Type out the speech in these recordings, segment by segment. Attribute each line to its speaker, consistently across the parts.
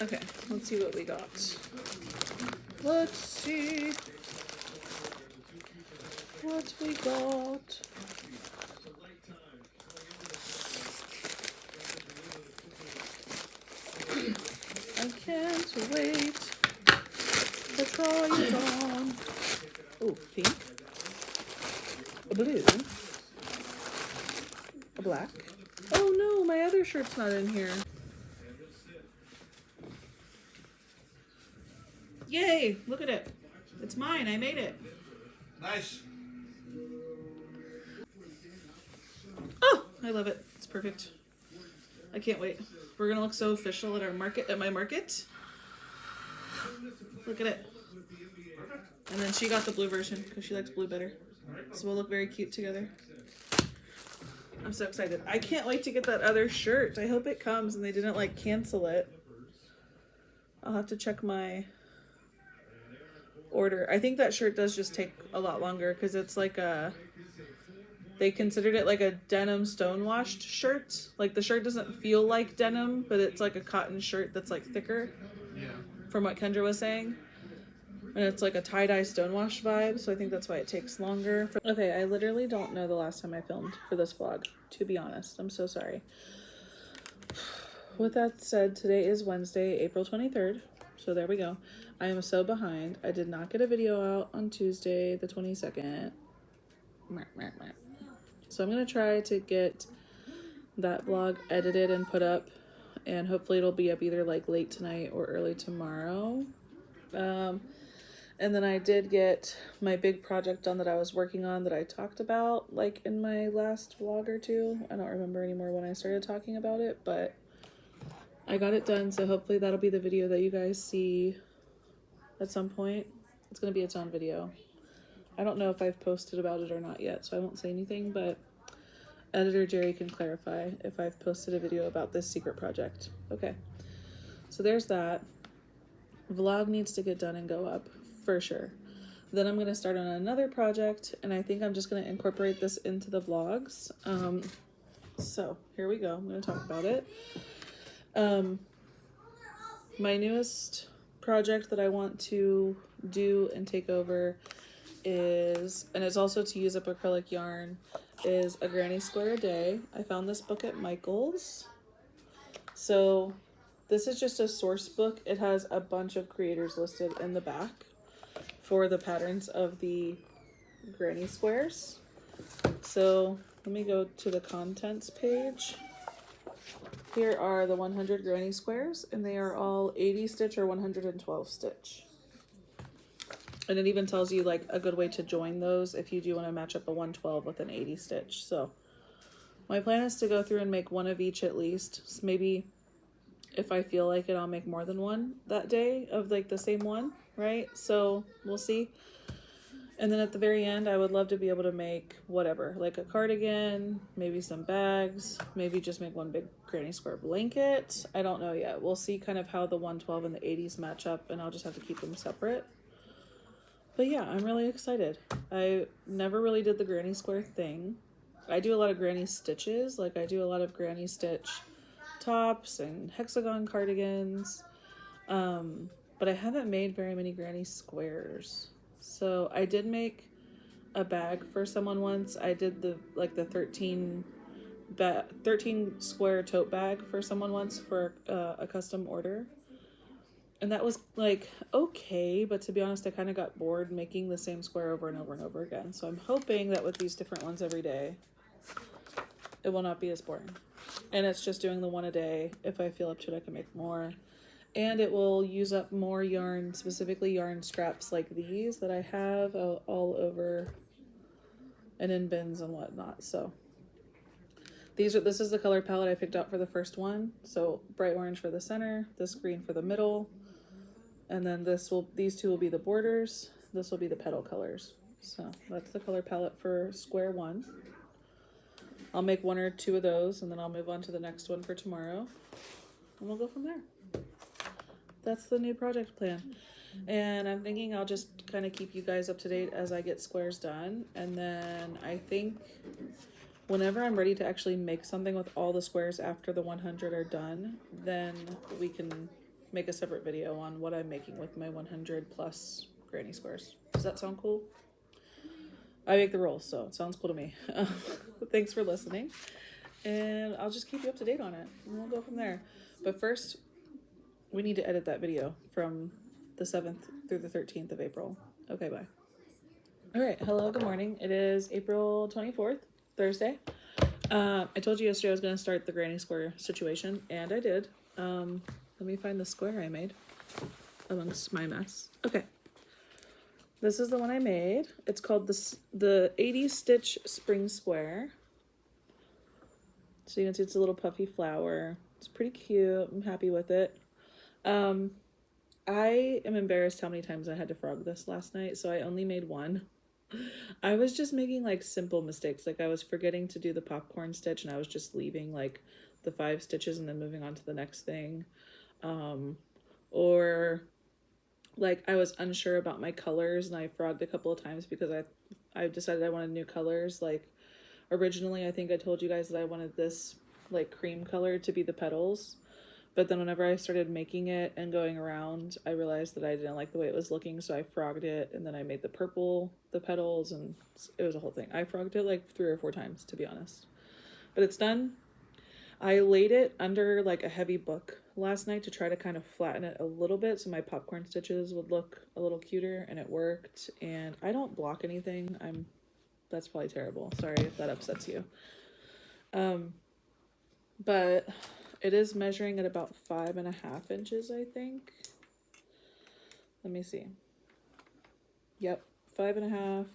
Speaker 1: Okay, let's see what we got. Let's see what we got. I can't wait to try it on. Oh, pink. A blue. A black. Oh no, my other shirt's not in here. Yay, look at it. It's mine, I made it.
Speaker 2: Nice.
Speaker 1: Oh, I love it. It's perfect. I can't wait. We're gonna look so official at our market, at my market. Look at it. And then she got the blue version because she likes blue better. So we'll look very cute together. I'm so excited. I can't wait to get that other shirt. I hope it comes and they didn't like cancel it. I'll have to check my order. I think that shirt does just take a lot longer because it's like a, they considered it like a denim stonewashed shirt. Like the shirt doesn't feel like denim, but it's like a cotton shirt that's like thicker.
Speaker 2: Yeah.
Speaker 1: From what Kendra was saying. And it's like a tie-dye stonewash vibe, so I think that's why it takes longer. Okay, I literally don't know the last time I filmed for this vlog, to be honest. I'm so sorry. With that said, today is Wednesday, April 23rd. So there we go. I am so behind. I did not get a video out on Tuesday, the 22nd. So I'm going to try to get that vlog edited and put up. And hopefully it'll be up either like late tonight or early tomorrow. And then I did get my big project done that I was working on that I talked about like in my last vlog or two. I don't remember anymore when I started talking about it, but I got it done. So hopefully that'll be the video that you guys see at some point. It's going to be its own video. I don't know if I've posted about it or not yet, so I won't say anything, but editor Jerry can clarify if I've posted a video about this secret project. Okay, so there's that. Vlog needs to get done and go up for sure. Then I'm going to start on another project, and I think I'm just going to incorporate this into the vlogs. So here we go. I'm going to talk about it. My newest project that I want to do and take over is, and it's also to use up acrylic yarn, is a granny square a day. I found this book at Michael's. So this is just a source book. It has a bunch of creators listed in the back for the patterns of the granny squares. So let me go to the contents page. Here are the 100 granny squares, and they are all 80 stitch or 112 stitch. And it even tells you like a good way to join those if you do want to match up a 112 with an 80 stitch. So my plan is to go through and make one of each at least. Maybe if I feel like it, I'll make more than one that day of like the same one, right? So we'll see. And then at the very end, I would love to be able to make whatever, like a cardigan, maybe some bags, maybe just make one big granny square blanket. I don't know yet. We'll see kind of how the 112 and the 80s match up, and I'll just have to keep them separate. But yeah, I'm really excited. I never really did the granny square thing. I do a lot of granny stitches. Like I do a lot of granny stitch tops and hexagon cardigans. But I haven't made very many granny squares. So I did make a bag for someone once. I did the 13 square tote bag for someone once for a custom order. And that was like okay, but to be honest, I kind of got bored making the same square over and over and over again. So I'm hoping that with these different ones every day, it will not be as boring. And it's just doing the one a day. If I feel up to it, I can make more. And it will use up more yarn, specifically yarn scraps like these that I have all over and in bins and whatnot. So this is the color palette I picked out for the first one. So bright orange for the center, this green for the middle, and then these two will be the borders. This will be the petal colors. So that's the color palette for square one. I'll make one or two of those, and then I'll move on to the next one for tomorrow, and we'll go from there. That's the new project plan. And I'm thinking I'll just kind of keep you guys up to date as I get squares done. And then I think whenever I'm ready to actually make something with all the squares after the 100 are done, then we can make a separate video on what I'm making with my 100 plus granny squares. Does that sound cool? I make the rules, so it sounds cool to me. Thanks for listening, and I'll just keep you up to date on it, and we'll go from there. But first, we need to edit that video from the 7th through the 13th of April. Okay, bye. All right, hello, good morning. It is April 24th, Thursday. I told you yesterday I was going to start the granny square situation, and I did. Let me find the square I made amongst my mess. Okay, this is the one I made. It's called the 80 stitch spring square. So you can see it's a little puffy flower. It's pretty cute. I'm happy with it. I am embarrassed how many times I had to frog this last night, so I only made one. I was just making like simple mistakes. Like I was forgetting to do the popcorn stitch and I was just leaving like the 5 stitches and then moving on to the next thing. Or like I was unsure about my colors and I frogged a couple of times because I decided I wanted new colors. Like originally I think I told you guys that I wanted this like cream color to be the petals. But then whenever I started making it and going around, I realized that I didn't like the way it was looking, so I frogged it, and then I made the purple, the petals, and it was a whole thing. I frogged it like 3 or 4 times, to be honest. But it's done. I laid it under like a heavy book last night to try to kind of flatten it a little bit so my popcorn stitches would look a little cuter, and it worked. And I don't block anything. That's probably terrible. Sorry if that upsets you. But it is measuring at about 5.5 inches, I think. Let me see. Yep, 5.5,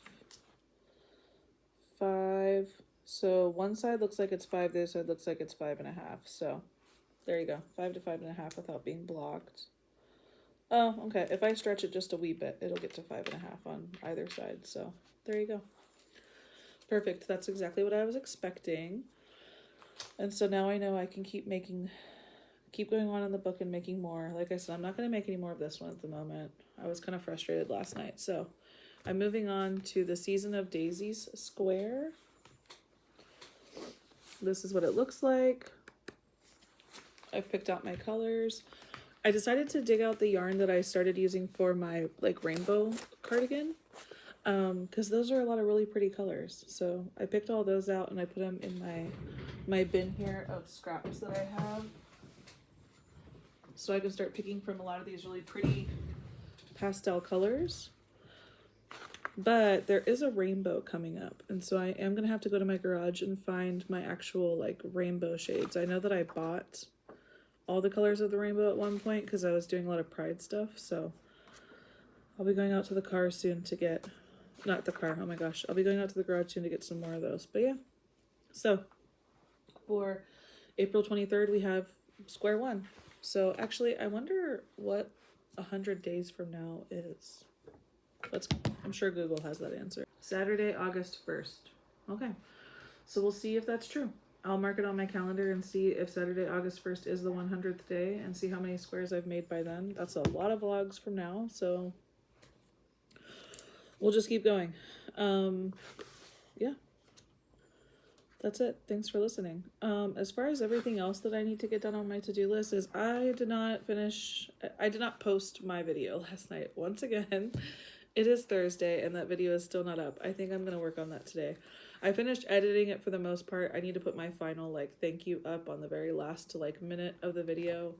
Speaker 1: 5. So one side looks like it's 5, the other side looks like it's 5.5. So there you go, 5 to 5.5 without being blocked. Oh, okay. If I stretch it just a wee bit, it'll get to 5.5 on either side. So there you go. Perfect. That's exactly what I was expecting. And so now I know I can keep going on in the book and making more. Like I said, I'm not going to make any more of this one at the moment. I was kind of frustrated last night. So I'm moving on to the Season of Daisies square. This is what it looks like. I've picked out my colors. I decided to dig out the yarn that I started using for my like rainbow cardigan. Because those are a lot of really pretty colors. So I picked all those out and I put them in my bin here of scraps that I have. So I can start picking from a lot of these really pretty pastel colors. But there is a rainbow coming up. And so I am going to have to go to my garage and find my actual like rainbow shades. I know that I bought all the colors of the rainbow at one point because I was doing a lot of Pride stuff. So I'll be going out to the car soon to get... Not the car, oh my gosh. I'll be going out to the garage soon to get some more of those. But yeah. So for April 23rd, we have square one. So actually, I wonder what 100 days from now is. I'm sure Google has that answer. Saturday, August 1st. Okay. So we'll see if that's true. I'll mark it on my calendar and see if Saturday, August 1st is the 100th day and see how many squares I've made by then. That's a lot of vlogs from now, so we'll just keep going. Yeah. That's it. Thanks for listening. As far as everything else that I need to get done on my to-do list is I did not post my video last night. Once again, it is Thursday and that video is still not up. I think I'm going to work on that today. I finished editing it for the most part. I need to put my final like thank you up on the very last like minute of the video.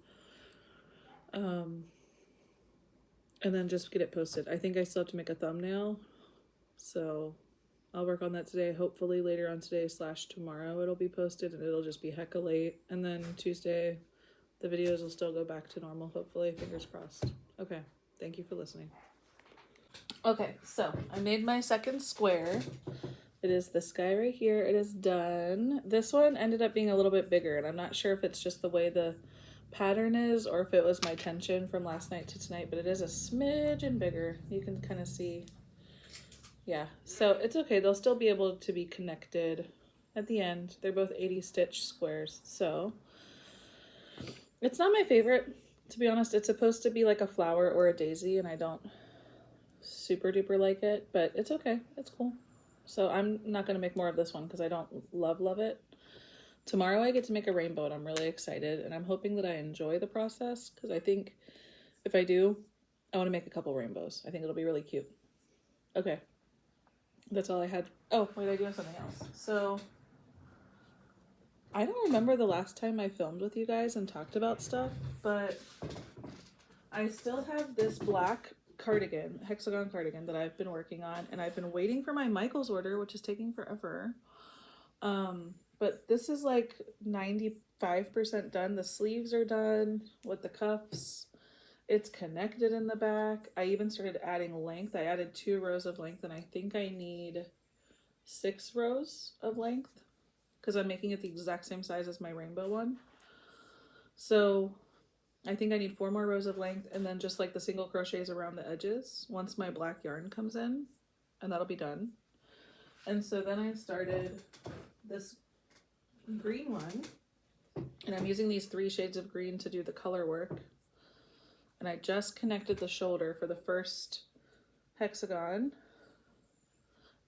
Speaker 1: And then just get it posted. I think I still have to make a thumbnail. So I'll work on that today. Hopefully later on today / tomorrow it'll be posted and it'll just be hecka late. And then Tuesday, the videos will still go back to normal. Hopefully, fingers crossed. Okay, thank you for listening. Okay, so I made my second square. It is this guy right here. It is done. This one ended up being a little bit bigger and I'm not sure if it's just the way the pattern is or if it was my tension from last night to tonight, but it is a smidgen bigger. You can kind of see. Yeah, so it's okay. They'll still be able to be connected at the end. They're both 80 stitch squares. So it's not my favorite, to be honest. It's supposed to be like a flower or a daisy and I don't super duper like it, but it's okay. It's cool. So I'm not going to make more of this one because I don't love it. Tomorrow I get to make a rainbow and I'm really excited, and I'm hoping that I enjoy the process, because I think if I do, I want to make a couple rainbows. I think it'll be really cute. Okay, that's all I had. Oh, wait, I do have something else. So I don't remember the last time I filmed with you guys and talked about stuff, but I still have this black cardigan, hexagon cardigan, that I've been working on, and I've been waiting for my Michaels order, which is taking forever. But this is like 95% done. The sleeves are done with the cuffs. It's connected in the back. I even started adding length. I added 2 rows of length, and I think I need 6 rows of length, because I'm making it the exact same size as my rainbow one. So I think I need 4 more rows of length, and then just like the single crochets around the edges once my black yarn comes in, and that'll be done. And so then I started this green one, and I'm using these 3 shades of green to do the color work. And I just connected the shoulder for the first hexagon.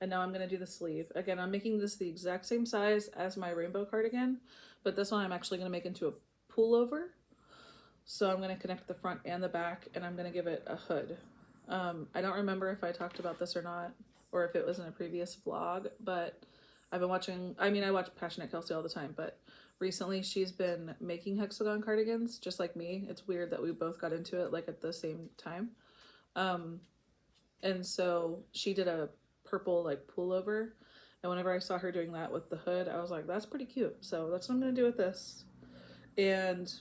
Speaker 1: And now I'm going to do the sleeve. Again, I'm making this the exact same size as my rainbow cardigan, but this one I'm actually going to make into a pullover. So I'm going to connect the front and the back, and I'm going to give it a hood. I don't remember if I talked about this or not, or if it was in a previous vlog, but I've been watching, I mean, I watch Passionate Kelsey all the time, but recently she's been making hexagon cardigans just like me. It's weird that we both got into it like at the same time. And so she did a purple like pullover, and whenever I saw her doing that with the hood, I was like, that's pretty cute. So that's what I'm gonna do with this, and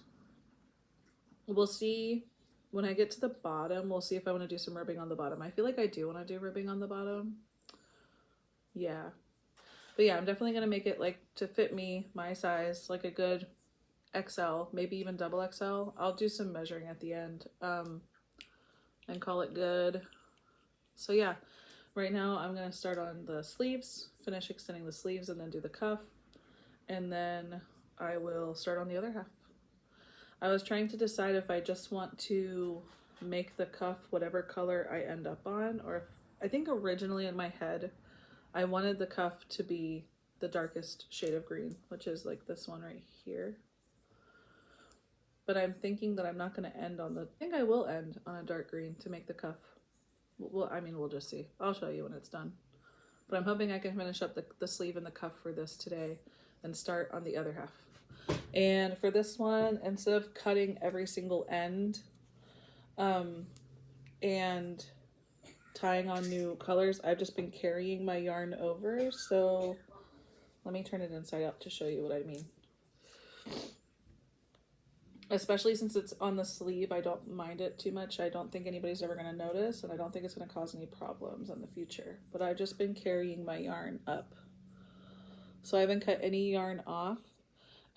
Speaker 1: we'll see when I get to the bottom. We'll see if I want to do some ribbing on the bottom. I feel like I do want to do ribbing on the bottom. Yeah, but yeah, I'm definitely gonna make it like to fit me, my size, like a good XL, maybe even double XL. I'll do some measuring at the end, and call it good. So yeah, right now I'm going to start on the sleeves, finish extending the sleeves, and then do the cuff, and then I will start on the other half. I was trying to decide if I just want to make the cuff whatever color I end up on, or if, I think originally in my head I wanted the cuff to be the darkest shade of green, which is like this one right here. But I'm thinking that I'm not going to end on the, I think I will end on a dark green to make the cuff. Well, I mean, we'll just see. I'll show you when it's done. But I'm hoping I can finish up the sleeve and the cuff for this today and start on the other half. And for this one, instead of cutting every single end and tying on new colors, I've just been carrying my yarn over. So let me turn it inside out to show you what I mean. Especially since it's on the sleeve, I don't mind it too much. I don't think anybody's ever going to notice, and I don't think it's going to cause any problems in the future. But I've just been carrying my yarn up. So I haven't cut any yarn off,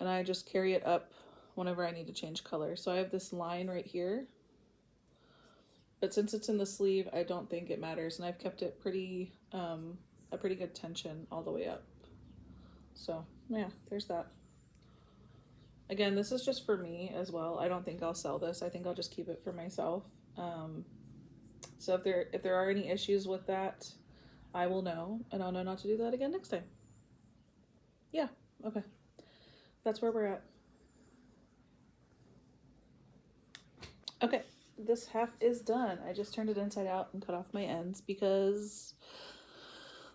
Speaker 1: and I just carry it up whenever I need to change color. So I have this line right here. But since it's in the sleeve, I don't think it matters, and I've kept it pretty, a pretty good tension all the way up. So yeah, there's that. Again, this is just for me as well. I don't think I'll sell this. I think I'll just keep it for myself. So if there are any issues with that, I will know, and I'll know not to do that again next time. Yeah, okay. That's where we're at. Okay, this half is done. I just turned it inside out and cut off my ends because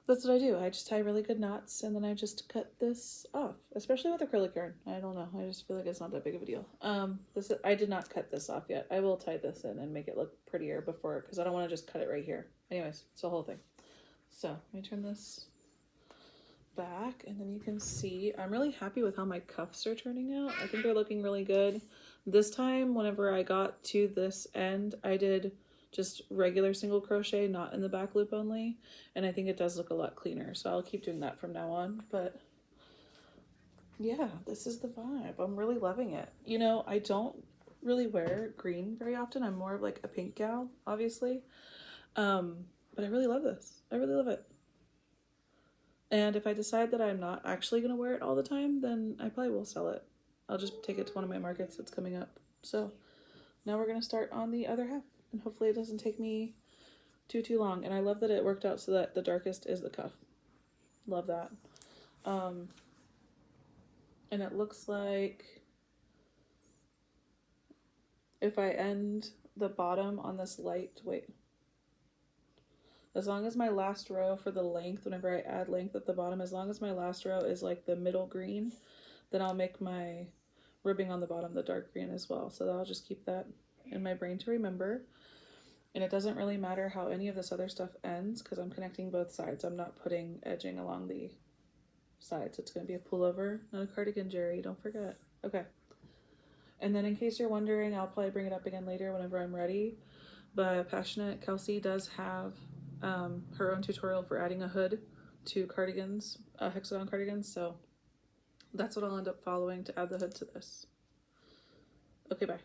Speaker 1: that's what I do. I just tie really good knots, and then I just cut this off, especially with acrylic yarn. I don't know. I just feel like it's not that big of a deal. I did not cut this off yet. I will tie this in and make it look prettier before, because I don't want to just cut it right here. Anyways, it's the whole thing. So let me turn this back, and then you can see I'm really happy with how my cuffs are turning out. I think they're looking really good. This time, whenever I got to this end, I did just regular single crochet, not in the back loop only, and I think it does look a lot cleaner, so I'll keep doing that from now on. But yeah, this is the vibe. I'm really loving it. You know, I don't really wear green very often. I'm more of like a pink gal, obviously, but I really love this. I really love it. And if I decide that I'm not actually going to wear it all the time, then I probably will sell it. I'll just take it to one of my markets that's coming up. So now we're going to start on the other half, and hopefully it doesn't take me too long. And I love that it worked out so that the darkest is the cuff. Love that. And it looks like if I end the bottom on this light, wait, as long as my last row for the length, whenever I add length at the bottom, as long as my last row is like the middle green, then I'll make my ribbing on the bottom the dark green as well. So I'll just keep that in my brain to remember. And it doesn't really matter how any of this other stuff ends because I'm connecting both sides. I'm not putting edging along the sides. It's going to be a pullover, not a cardigan, Jerry. Don't forget. Okay. And then in case you're wondering, I'll probably bring it up again later whenever I'm ready. But Passionate Kelsey does have her own tutorial for adding a hood to cardigans, hexagon cardigans. So that's what I'll end up following to add the hood to this. Okay, bye.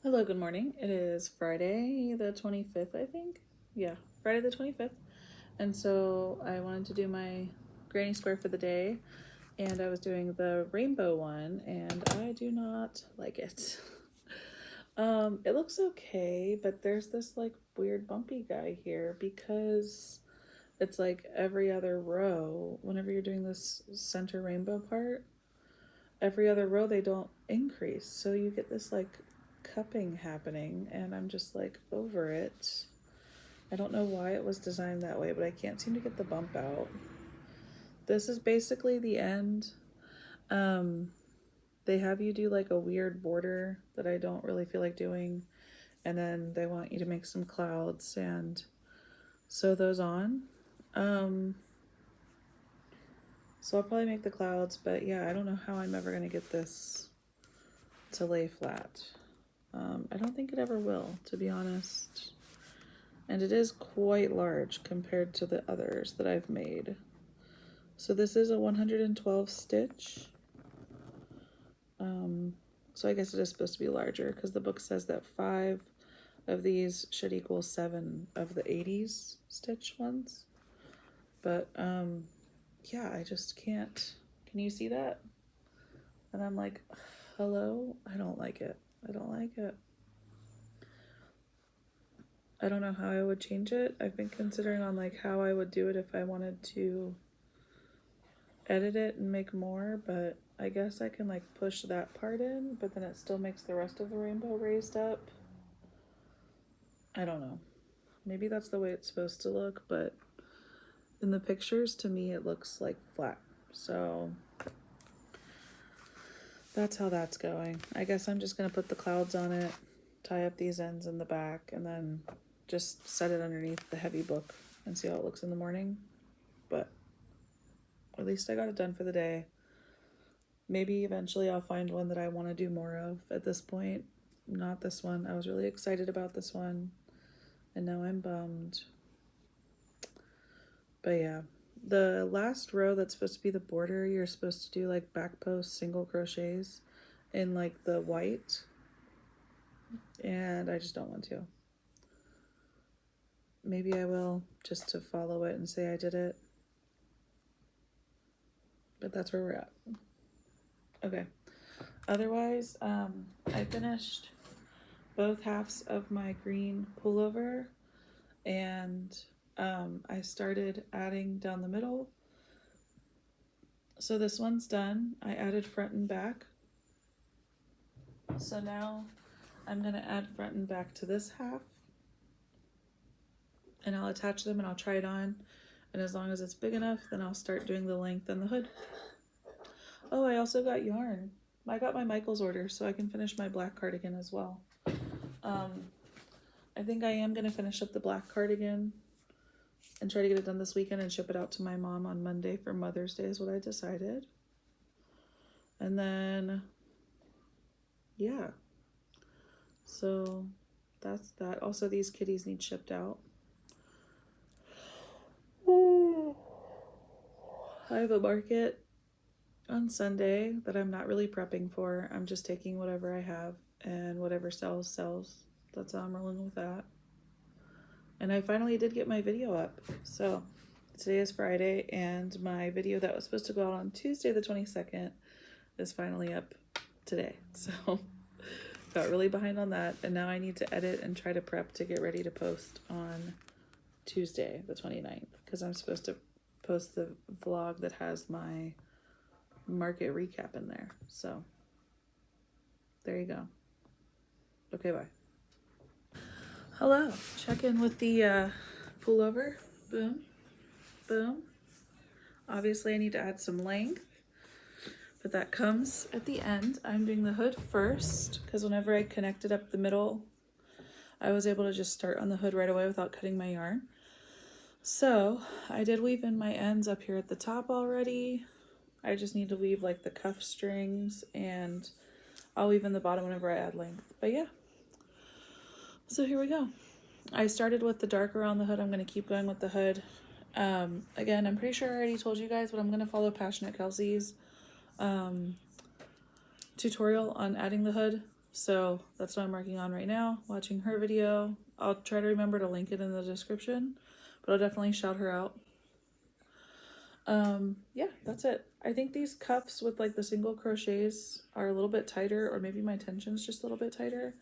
Speaker 1: Hello, good morning. It is Friday the 25th, I think. Yeah, Friday the 25th. And so I wanted to do my granny square for the day. And I was doing the rainbow one, and I do not like it. It looks okay, but there's this like weird bumpy guy here because it's like every other row, whenever you're doing this center rainbow part, every other row they don't increase. So you get this like cupping happening, and I'm just like over it. I don't know why it was designed that way, but I can't seem to get the bump out. This is basically the end. They have you do like a weird border that I don't really feel like doing, and then they want you to make some clouds and sew those on. So I'll probably make the clouds, but yeah, I don't know how I'm ever gonna get this to lay flat. I don't think it ever will, to be honest. And it is quite large compared to the others that I've made. So this is a 112 stitch. So I guess it is supposed to be larger because the book says that 5 of these should equal 7 of the 80s stitch ones. But yeah, I just can't. Can you see that? And I'm like, hello? I don't like it. I don't like it. I don't know how I would change it. I've been considering on like how I would do it if I wanted to edit it and make more, but I guess I can like push that part in, but then it still makes the rest of the rainbow raised up. I don't know. Maybe that's the way it's supposed to look, but in the pictures to me it looks like flat. So that's how that's going. I guess I'm just gonna put the clouds on it, tie up these ends in the back, and then just set it underneath the heavy book and see how it looks in the morning. But at least I got it done for the day. Maybe eventually I'll find one that I want to do more of. At this point, not this one. I was really excited about this one, and now I'm bummed. But yeah, the last row that's supposed to be the border, you're supposed to do like back post single crochets in like the white, and I just don't want to. Maybe I will, just to follow it and say I did it. But that's where we're at. Okay. Otherwise, I finished both halves of my green pullover, and I started adding down the middle. So this one's done. I added front and back. So now I'm gonna add front and back to this half, and I'll attach them and I'll try it on. And as long as it's big enough, then I'll start doing the length and the hood. Oh, I also got yarn. I got my Michael's order, so I can finish my black cardigan as well. I think I am gonna finish up the black cardigan and try to get it done this weekend and ship it out to my mom on Monday for Mother's Day is what I decided. And then, yeah. So that's that. Also, these kitties need shipped out. I have a market on Sunday that I'm not really prepping for. I'm just taking whatever I have, and whatever sells, sells. That's how I'm rolling with that. And I finally did get my video up. So today is Friday, and my video that was supposed to go out on Tuesday the 22nd is finally up today. So got really behind on that, and now I need to edit and try to prep to get ready to post on Tuesday the 29th, because I'm supposed to post the vlog that has my market recap in there. So there you go. Okay, bye. Hello. Check in with the pullover. Boom. Boom. Obviously I need to add some length, but that comes at the end. I'm doing the hood first because whenever I connected up the middle, I was able to just start on the hood right away without cutting my yarn. So I did weave in my ends up here at the top already. I just need to weave like the cuff strings, and I'll weave in the bottom whenever I add length. But yeah, so here we go. I started with the dark around the hood. I'm going to keep going with the hood. Again, I'm pretty sure I already told you guys, but I'm going to follow Passionate Kelsey's tutorial on adding the hood. So that's what I'm working on right now, watching her video. I'll try to remember to link it in the description, but I'll definitely shout her out. Yeah, that's it. I think these cuffs with like the single crochets are a little bit tighter, or maybe my tension's just a little bit tighter.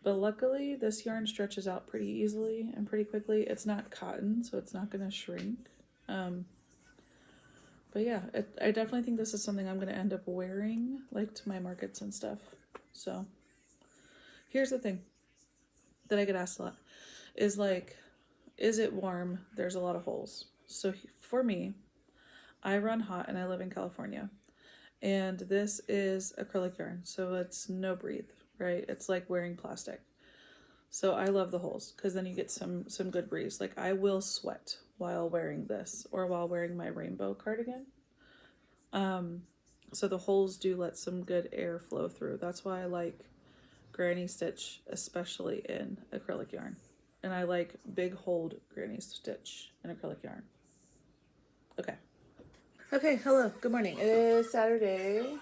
Speaker 1: But luckily this yarn stretches out pretty easily and pretty quickly. It's not cotton, so it's not gonna shrink. But yeah, I definitely think this is something I'm gonna end up wearing like to my markets and stuff. So here's the thing that I get asked a lot is like, is it warm? There's a lot of holes. So for me, I run hot and I live in California, and this is acrylic yarn, so it's no breathe, right? It's like wearing plastic. So I love the holes because then you get some good breeze. Like I will sweat while wearing this or while wearing my rainbow cardigan. So the holes do let some good air flow through. That's why I like granny stitch, especially in acrylic yarn. And I like big holed granny stitch in acrylic yarn. Okay. Okay, hello, good morning. It is Saturday,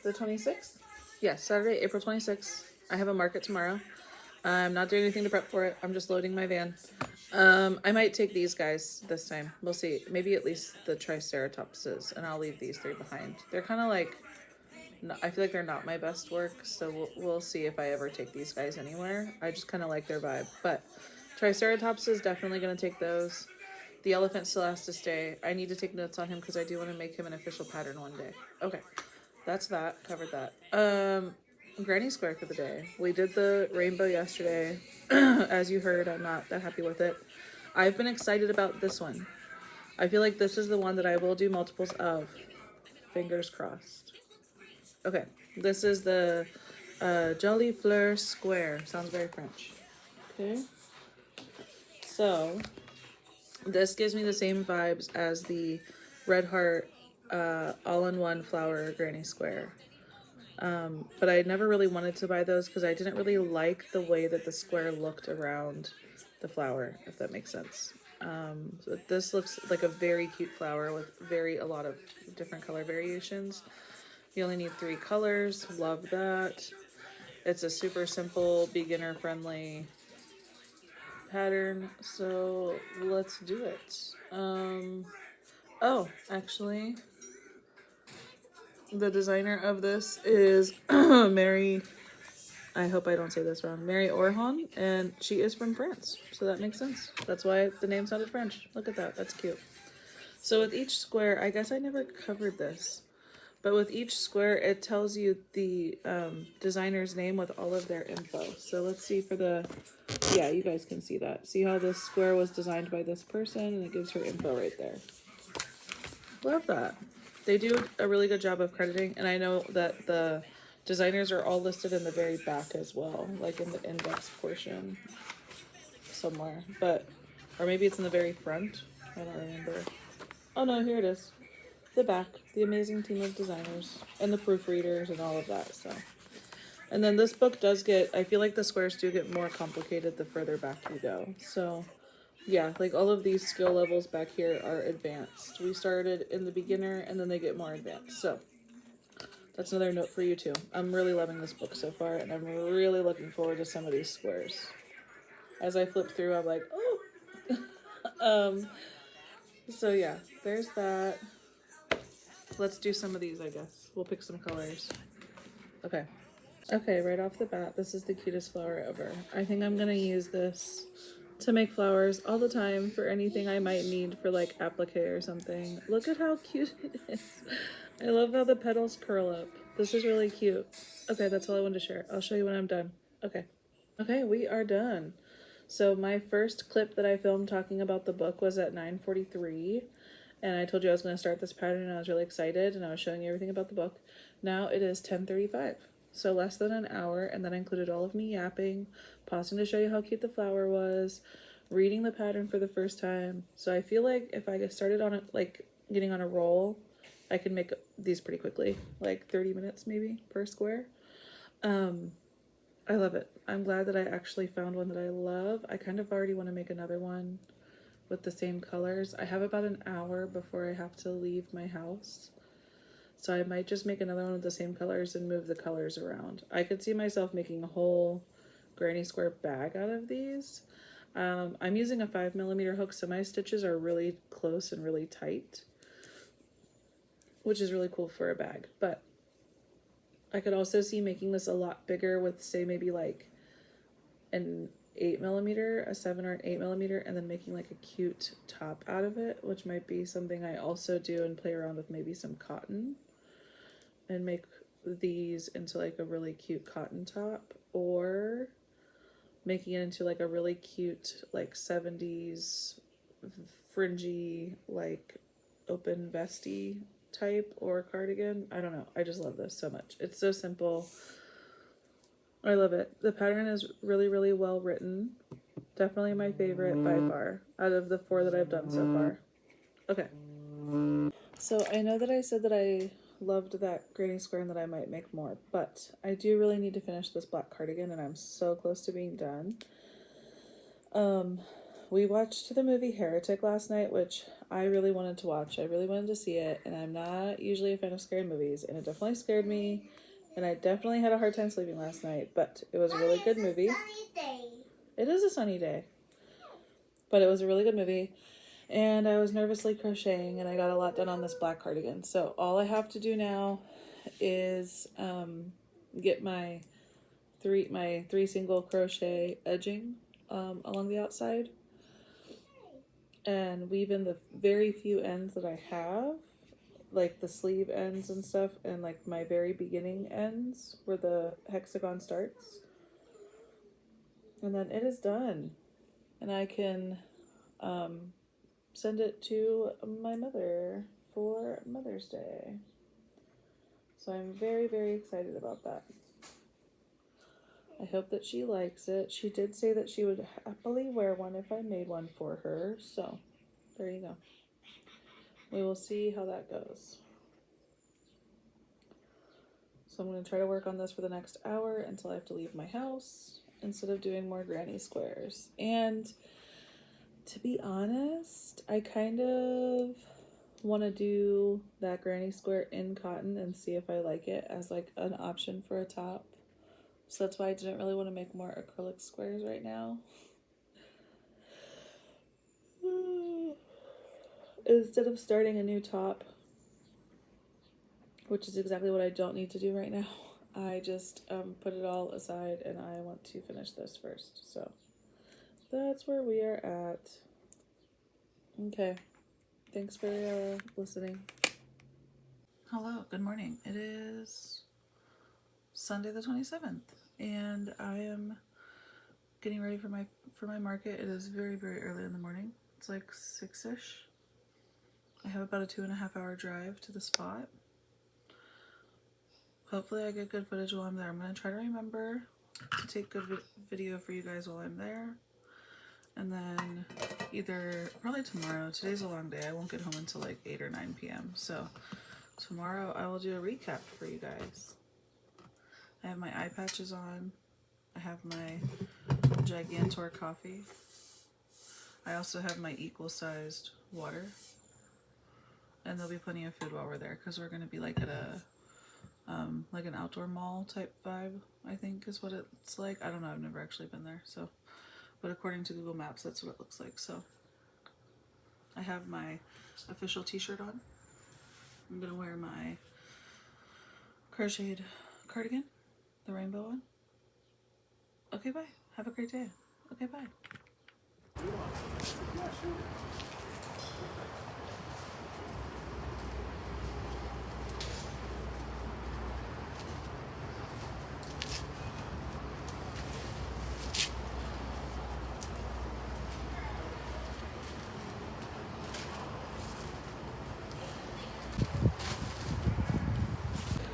Speaker 1: the 26th? Yes, Saturday, April 26th. I have a market tomorrow. I'm not doing anything to prep for it. I'm just loading my van. I might take these guys this time. We'll see. Maybe at least the Triceratopses, and I'll leave these three behind. They're kind of like, I feel like they're not my best work, so we'll see if I ever take these guys anywhere. I just kind of like their vibe. But Triceratops is definitely going to take those. The elephant still has to stay. I need to take notes on him because I do want to make him an official pattern one day. Okay, that's that. Covered that. Granny square for the day. We did the rainbow yesterday. As you heard, I'm not that happy with it. I've been excited about this one. I feel like this is the one that I will do multiples of. Fingers crossed. Okay, this is the Jolly Fleur Square. Sounds very French. Okay, so this gives me the same vibes as the Red Heart all-in-one flower granny square. But I never really wanted to buy those because I didn't really like the way that the square looked around the flower, if that makes sense. So this looks like a very cute flower with a lot of different color variations. You only need 3 colors. Love that. It's a super simple, beginner friendly pattern, so let's do it. Oh, actually, the designer of this is Mary, I hope I don't say this wrong, Mary Orhon, and she is from France, so that makes sense. That's why the name sounded French. Look at that, that's cute. So with each square, I guess I never covered this, but with each square it tells you the designer's name with all of their info. So let's see for the, yeah, you guys can see that. See how this square was designed by this person, and it gives her info right there. Love that. They do a really good job of crediting, and I know that the designers are all listed in the very back as well, like in the index portion somewhere, but, or maybe it's in the very front. I don't remember. Oh no, here it is. The back, the amazing team of designers and the proofreaders and all of that. So, and then this book does get, I feel like the squares do get more complicated the further back you go. So yeah, like all of these skill levels back here are advanced. We started in the beginner and then they get more advanced. So that's another note for you too. I'm really loving this book so far, and I'm really looking forward to some of these squares. As I flip through, I'm like, oh. So yeah, there's that. Let's do some of these, I guess. We'll pick some colors. Okay. Okay, right off the bat, this is the cutest flower ever. I think I'm gonna use this to make flowers all the time for anything I might need for like applique or something. Look at how cute it is. I love how the petals curl up. This is really cute. Okay, that's all I wanted to share. I'll show you when I'm done. Okay. Okay, we are done. So my first clip that I filmed talking about the book was at 9:43, and I told you I was going to start this pattern, and I was really excited, and I was showing you everything about the book. Now it is 10:35, so less than an hour, and that included all of me yapping, pausing to show you how cute the flower was, reading the pattern for the first time. So I feel like if I get started on it, like getting on a roll, I can make these pretty quickly, like 30 minutes maybe per square. I love it. I'm glad that I actually found one that I love. I kind of already want to make another one with the same colors. I have about an hour before I have to leave my house. So I might just make another one with the same colors and move the colors around. I could see myself making a whole granny square bag out of these. I'm using a 5mm hook, so my stitches are really close and really tight, which is really cool for a bag. But I could also see making this a lot bigger with, say, maybe like an 8mm, a 7 or an 8mm, and then making like a cute top out of it, which might be something I also do, and play around with maybe some cotton and make these into like a really cute cotton top, or making it into like a really cute like 70s fringy like open vesty type or cardigan. I don't know. I just love this so much. It's so simple. I love it. The pattern is really, really well written. Definitely my favorite by far out of the 4 that I've done so far. Okay. So I know that I said that I loved that granny square and that I might make more, but I do really need to finish this black cardigan, and I'm so close to being done. We watched the movie Heretic last night, which I really wanted to watch. I really wanted to see it, and I'm not usually a fan of scary movies, and it definitely scared me, and I definitely had a hard time sleeping last night, but it was a really good movie. It is a sunny day, but it was a really good movie, and I was nervously crocheting, and I got a lot done on this black cardigan. So all I have to do now is get my three single crochet edging along the outside, and weave in the very few ends that I have, like the sleeve ends and stuff, and like my very beginning ends where the hexagon starts. And then it is done. And I can send it to my mother for Mother's Day. So I'm very, very excited about that. I hope that she likes it. She did say that she would happily wear one if I made one for her. So there you go. We will see how that goes. So I'm going to try to work on this for the next hour until I have to leave my house, instead of doing more granny squares. And to be honest, I kind of want to do that granny square in cotton and see if I like it as like an option for a top. So that's why I didn't really want to make more acrylic squares right now. Instead of starting a new top, which is exactly what I don't need to do right now, I just put it all aside, and I want to finish this first. So that's where we are at. Okay. Thanks for listening. Hello, good morning. It is Sunday the 27th, and I am getting ready for my market. It is very, very early in the morning. It's like 6-ish. I have about a 2.5-hour drive to the spot. Hopefully I get good footage while I'm there. I'm going to try to remember to take good video for you guys while I'm there. And then probably tomorrow. Today's a long day. I won't get home until like 8 or 9 p.m. So tomorrow I will do a recap for you guys. I have my eye patches on. I have my Gigantor coffee. I also have my equal-sized water. And there'll be plenty of food while we're there, because we're going to be like at a like an outdoor mall type vibe, I think is what it's like. I don't know, I've never actually been there, so, but according to Google Maps, that's what it looks like. So I have my official t-shirt on. I'm gonna wear my crocheted cardigan, the rainbow one. Okay, bye. Have a great day. Okay, bye.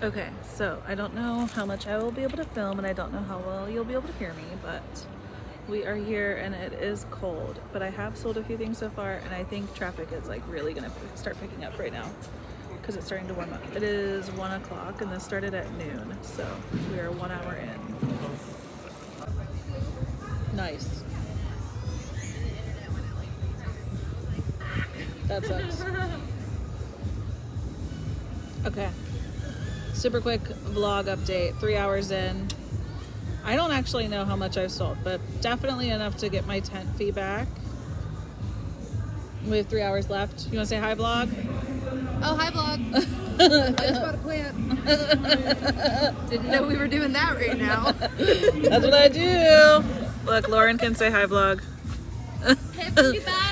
Speaker 1: Okay, so I don't know how much I will be able to film and I don't know how well you'll be able to hear me, but we are here and it is cold. But I have sold a few things so far and I think traffic is like really gonna start picking up right now because it's starting to warm up. It is 1 o'clock and this started at noon, so we are 1 hour in. Nice. That sucks. Okay. Super quick vlog update, 3 hours in. I don't actually know how much I've sold, but definitely enough to get my tent fee back. We have 3 hours left. You want to say hi, vlog?
Speaker 2: Oh, hi, vlog. I just bought a plant. Didn't know we were doing that right now.
Speaker 1: That's what I do. Look, Lauren can say hi, vlog.
Speaker 2: Hey, bye.